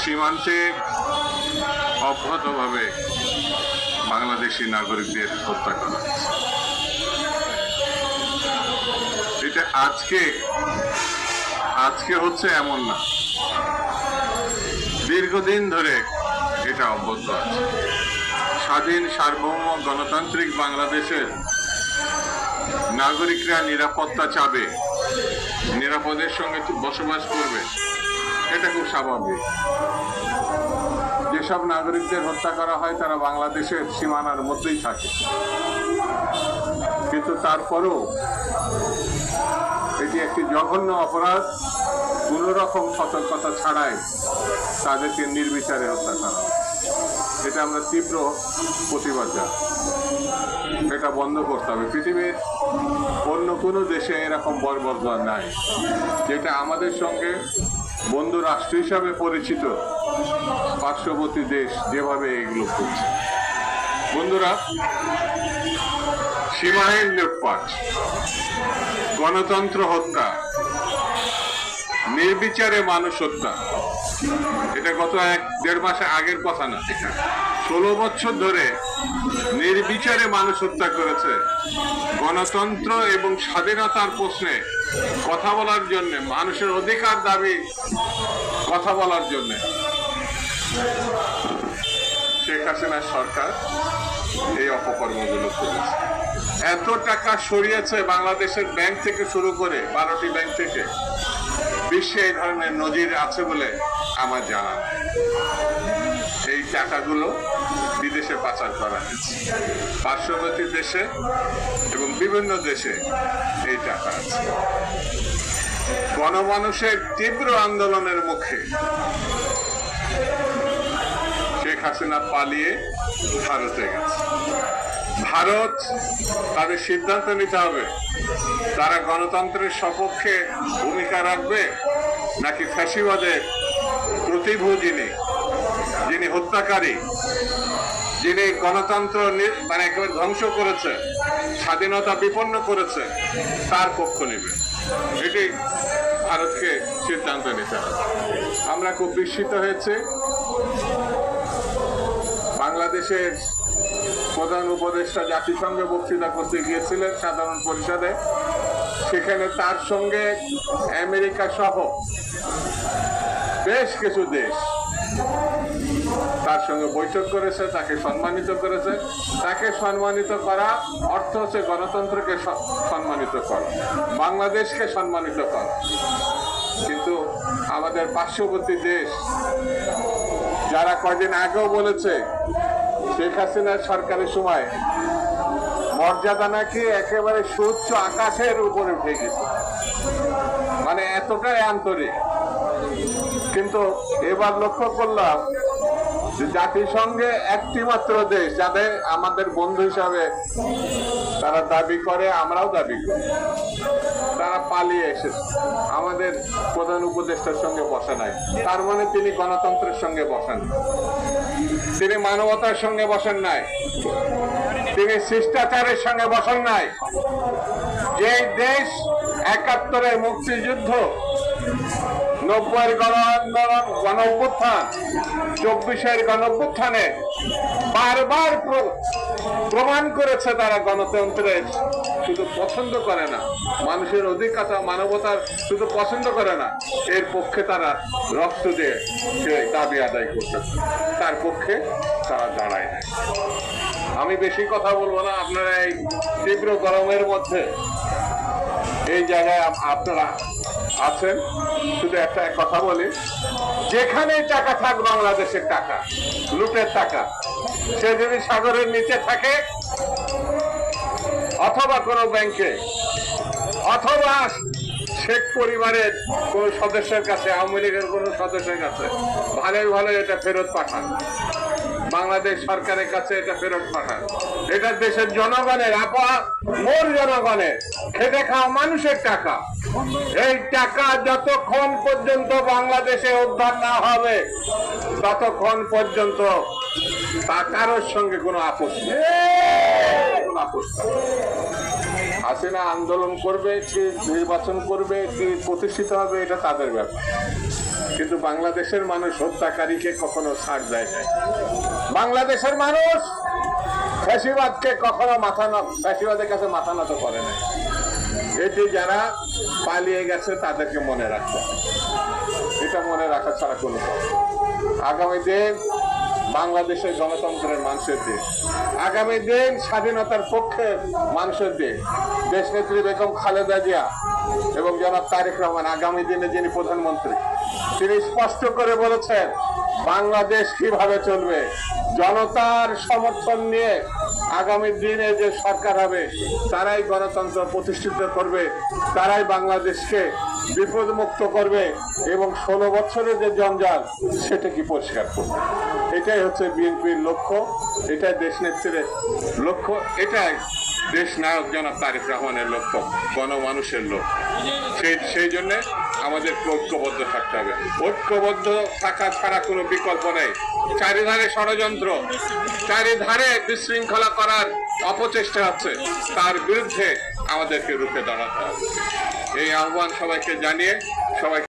সীমান্তে অব্যাহতভাবে বাংলাদেশি নাগরিকদের হত্যা করা হচ্ছে। এটা আজকে হচ্ছে এমন না, দীর্ঘদিন ধরে এটা অব্যাহত আছে। স্বাধীন সার্বভৌম গণতান্ত্রিক বাংলাদেশের নাগরিকরা নিরাপত্তা চাবে, নিরাপদের সঙ্গে বসবাস করবে, এটা খুব স্বাভাবিক। যেসব নাগরিকদের হত্যা করা হয় তারা বাংলাদেশের সীমানার মধ্যেই থাকে, কিন্তু তারপরেও এটি একটি জঘন্য অপরাধ। কোন রকম সতর্কতা ছাড়াই তাদেরকে নির্বিচারে হত্যা করা, এটা আমরা তীব্র প্রতিবাদ জানাই। এটা বন্ধ করতে হবে। পৃথিবীর অন্য কোনো দেশে এরকম বর্বরতা নাই, যেটা আমাদের সঙ্গে বন্ধু রাষ্ট্র হিসাবে পরিচিত পার্শ্ববর্তী দেশ যেভাবে এগুলো করছে। বন্ধুরা, সীমাহীন লুটপাট, গণতন্ত্র হত্যা, নির্বিচারে মানুষ হত্যা, এটা গত 1-1.5 মাস আগের কথা না। 16 বছর ধরে নির্বিচারে মানুষ হত্যা করেছে। গণতন্ত্র এবং স্বাধীনতার প্রশ্নে কথা বলার জন্য, মানুষের অধিকার দাবি কথা বলার জন্য শেখ হাসিনার সরকার এই অপকর্মগুলো করেছে। এত টাকা সরিয়েছে বাংলাদেশের ব্যাংক থেকে শুরু করে 12টি ব্যাংক থেকে। বিশ্বে এই ধরনের নজির আছে বলে আমার জানা নেই। এই টাকাগুলো বিদেশে পাচার করা হয়েছে, পার্শ্ববর্তী দেশে এবং বিভিন্ন দেশে এই টাকা আছে। গণমানুষের তীব্র আন্দোলনের মুখে শেখ হাসিনা পালিয়ে ভারতে গেছে। ভারত তাদের সিদ্ধান্ত নিতে হবে, তারা গণতন্ত্রের সপক্ষে ভূমিকা রাখবে নাকি ফ্যাসিবাদের প্রতিভূ যিনি হত্যাকারী, যিনি গণতন্ত্র মানে একেবারে ধ্বংস করেছে, স্বাধীনতা বিপন্ন করেছে, তার পক্ষ নেবে। এটি ভারতকে সিদ্ধান্ত নিতে হবে। আমরা খুব বিস্মিত হয়েছে বাংলাদেশের প্রধান উপদেষ্টা জাতিসংঘে বক্তৃতা করতে গিয়েছিলেন সাধারণ পরিষদে। সেখানে তার সঙ্গে আমেরিকা সহ বেশ কিছু দেশ তার সঙ্গে বৈঠক করেছে, তাকে সম্মানিত করেছে। তাকে সম্মানিত করা অর্থ হচ্ছে গণতন্ত্রকে সম্মানিত করা, বাংলাদেশকে সম্মানিত করা। কিন্তু আমাদের পার্শ্ববর্তী দেশ যারা কয়দিন আগেও বলেছে শেখ হাসিনার সরকারের সময় মর্যাদা নাকি একেবারে সুউচ্চ আকাশের উপরে উঠে গেছে, মানে এতটাই আন্তরিক। কিন্তু এবার লক্ষ্য করলাম যে জাতিসংঘে একটি মাত্র দেশ যাদের আমাদের বন্ধু হিসাবে তারা দাবি করে, আমরাও দাবি করি, তারা পালিয়ে এসেছে, আমাদের প্রধান উপদেষ্টার সঙ্গে বসে নাই। তার মানে তিনি গণতন্ত্রের সঙ্গে বসেন, তিনি মানবতার সঙ্গে বসেন নাই, তিনি শিষ্টাচারের সঙ্গে বসেন নাই। যে দেশ 71-এর মুক্তিযুদ্ধ, 90-এর গণ আন্দোলন, গণ অভ্যুত্থান, 24-এর গণ অভ্যুত্থানে বারবার প্রমাণ করেছে তারা গণতন্ত্রের শুধু পছন্দ করে না, মানুষের অধিকার মানবতার শুধু পছন্দ করে না, এর পক্ষে তারা রক্ত দিয়ে দাবি আদায় করতে, তার পক্ষে তারা দাঁড়ায় না। আমি বেশি কথা বলবো না। আপনারা এই তীব্র গরমের মধ্যে এই জায়গায় আপনারা আছেন, শুধু একটা কথা বলি, যেখানে টাকা থাক বাংলাদেশের টাকা, লুটের টাকা, সে যদি সাগরের নিচে থাকে অথবা কোনো ব্যাংকে অথবা শেখ পরিবারের কোন সদস্যের কাছে, আওয়ামী লীগের কোন সদস্যের কাছে, ভালো এটা ফেরত পাঠান, বাংলাদেশ সরকারের কাছে এটা ফেরত পাঠান। এটা দেশের জনগণের, মোর জনগণের, খেটে খাওয়া মানুষের টাকা। এই টাকা যতক্ষণ পর্যন্ত বাংলাদেশে উদ্ধার না হবে ততক্ষণ পর্যন্ত তা কারোর সঙ্গে কোনো আপোষ নেই। হাসিনা আন্দোলন করবে কি নির্বাচন করবে কি প্রতিষ্ঠিত হবে, এটা তাদের ব্যাপার। কিন্তু বাংলাদেশের মানুষ হত্যাকারীকে কখনো ছাড় দেয় নাই। বাংলাদেশের মানুষ ফ্যাসিবাদকে কখনো ফ্যাসিবাদের কাছে মাথা নত করে নাই। এটি যারা পালিয়ে গেছে তাদেরকে মনে রাখতে হবে। এটা মনে রাখা ছাড়া কোনো পথ নেই। আগামী দিন বাংলাদেশের গণতন্ত্রের মানুষের দিন, আগামী দিন স্বাধীনতার পক্ষের মানুষের দিন। দেশনেত্রী বেগম খালেদা জিয়া এবং জনাব তারেক রহমান আগামী দিনে যিনি প্রধানমন্ত্রী, তিনি স্পষ্ট করে বলেছেন বাংলাদেশ কিভাবে চলবে। জনতার সমর্থন নিয়ে আগামী দিনে যে সরকার হবে তারাই গণতন্ত্র প্রতিষ্ঠিত করবে, তারাই বাংলাদেশকে বিপদমুক্ত করবে এবং 16 বছরের যে জঞ্জাল সেটা কি পরিষ্কার করবে। এটাই হচ্ছে বিএনপির লক্ষ্য, এটাই দেশনেত্রীর লক্ষ্য, এটাই দেশ নায়ক জনাব তারেক রহমানের লক্ষ্য, গণমানুষের লক্ষ্য। সেই জন্য আমাদের ঐক্যবদ্ধ থাকতে হবে। ঐক্যবদ্ধ থাকা ছাড়া কোনো বিকল্প নেই। চারিধারে ষড়যন্ত্র, চারিধারে বিশৃঙ্খলা করার অপচেষ্টা হচ্ছে, তার বিরুদ্ধে আমাদেরকে রুখে দাঁড়াতে হবে। এই আহ্বান সবাইকে জানিয়ে সবাই